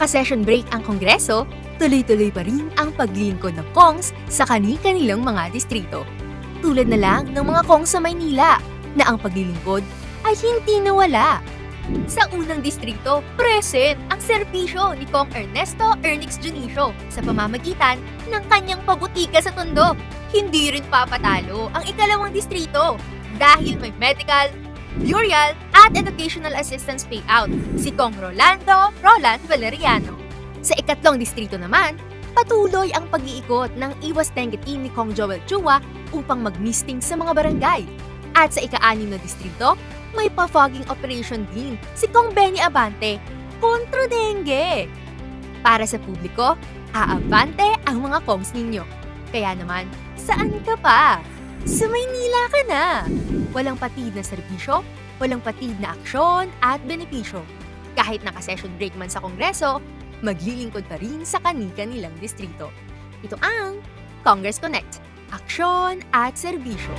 naka-session break ang Kongreso, tuloy-tuloy pa rin ang paglilingkod ng Kongs sa kani-kanilang mga distrito. Tulad na lang ng mga Kongs sa Maynila, na ang paglilingkod ay hindi nawala. Sa unang distrito, present ang serbisyo ni Kong Ernesto Ernix Junicio sa pamamagitan ng kanyang pabutika sa Tondo. Hindi rin papatalo ang ikalawang distrito dahil may medical, burial at educational assistance payout si Kong Roland Valeriano. Sa ikatlong distrito naman, patuloy ang pag-iikot ng Iwas Dengue team ni Kong Joel Chua upang mag-misting sa mga barangay. At sa ika-6 na distrito, may pa-fogging operation din si Kong Benny Abante kontra dengue. Para sa publiko, aabante ang mga Kongs ninyo. Kaya naman, saan ka pa? Sa Maynila ka na! Walang patid na serbisyo, walang patid na aksyon at benepisyo. Kahit naka-session break man sa Kongreso, maglilingkod pa rin sa kani-kanilang distrito. Ito ang Congress Connect, aksyon at serbisyo.